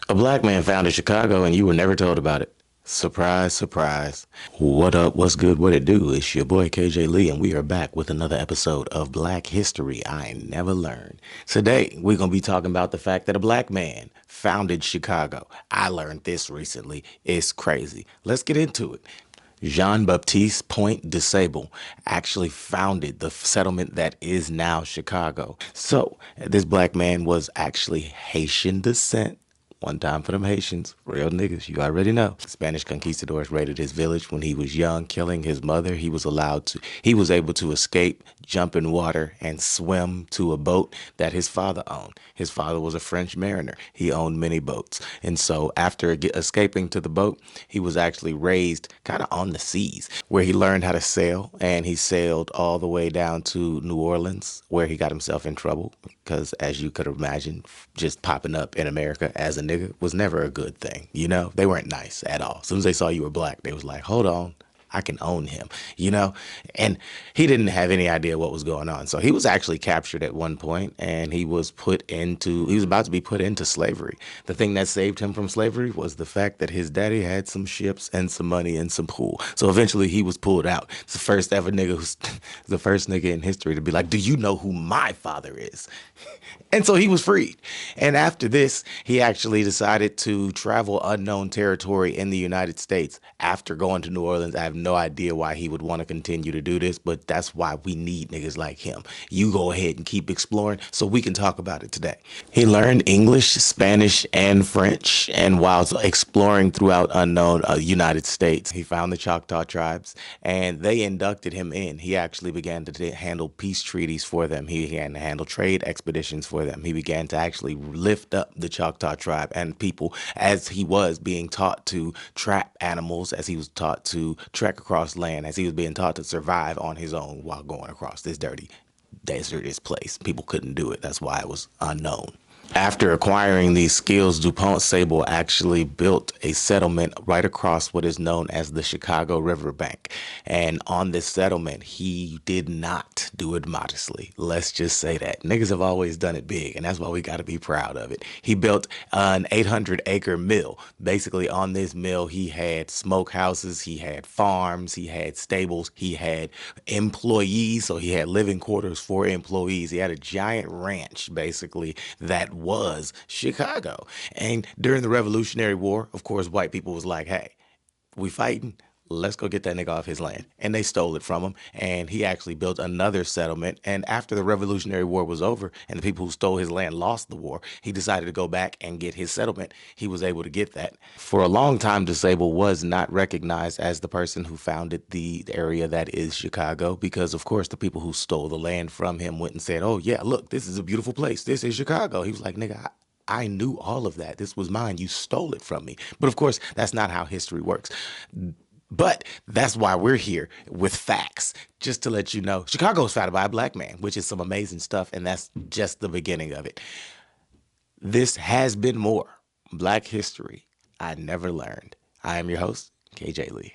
A black man founded Chicago and you were never told about it. Surprise, surprise. What up? What's good? What it do? It's your boy KJ Lee, and we are back with another episode of Black History I Never Learned. Today, we're going to be talking about the fact that a black man founded Chicago. I learned this recently. It's crazy. Let's get into it. Jean-Baptiste Point de Sable actually founded the settlement that is now Chicago. So, this black man was actually Haitian descent. One time for them Haitians, real niggas, you already know. Spanish conquistadors raided his village when he was young, killing his mother. He was able to escape, jump in water, and swim to a boat that his father owned. His father was a French mariner. He owned many boats. And so after escaping to the boat, he was actually raised kind of on the seas, where he learned how to sail, and he sailed all the way down to New Orleans, where he got himself in trouble because, as you could imagine, just popping up in America as a nigga was never a good thing. You know, they weren't nice at all. As soon as they saw you were black, they was like, hold on, I can own him, you know? And he didn't have any idea what was going on. So he was actually captured at one point, and he was about to be put into slavery. The thing that saved him from slavery was the fact that his daddy had some ships and some money and some pool. So eventually he was pulled out. It's the first ever nigga the first nigga in history to be like, do you know who my father is? And so he was freed. And after this, he actually decided to travel unknown territory in the United States. After going to New Orleans, I have no idea why he would want to continue to do this, but that's why we need niggas like him. You go ahead and keep exploring so we can talk about it today. He learned English, Spanish, and French, and while exploring throughout unknown United States, he found the Choctaw tribes, and they inducted him in. He actually began to handle peace treaties for them. He began to handle trade expeditions for them. He began to actually lift up the Choctaw tribe and people as he was being taught to trap animals, as he was taught to trek across land, as he was being taught to survive on his own while going across this dirty, desertous place. People couldn't do it. That's why it was unknown. After acquiring these skills, DuPont Sable actually built a settlement right across what is known as the Chicago Riverbank. And on this settlement, he did not do it modestly. Let's just say that. Niggas have always done it big, and that's why we got to be proud of it. He built an 800-acre mill. Basically, on this mill, he had smokehouses, he had farms, he had stables, he had employees, so he had living quarters for employees. He had a giant ranch, basically, that was Chicago. And during the Revolutionary War, of course, white people was like, hey, we fighting? Let's go get that nigga off his land. And they stole it from him. And he actually built another settlement. And after the Revolutionary War was over and the people who stole his land lost the war, he decided to go back and get his settlement. He was able to get that. For a long time, DeSable was not recognized as the person who founded the area that is Chicago because, of course, the people who stole the land from him went and said, oh, yeah, look, this is a beautiful place. This is Chicago. He was like, nigga, I knew all of that. This was mine. You stole it from me. But of course, that's not how history works. But that's why we're here with facts, just to let you know. Chicago was founded by a black man, which is some amazing stuff, and that's just the beginning of it. This has been more Black History I Never Learned. I am your host, KJ Lee.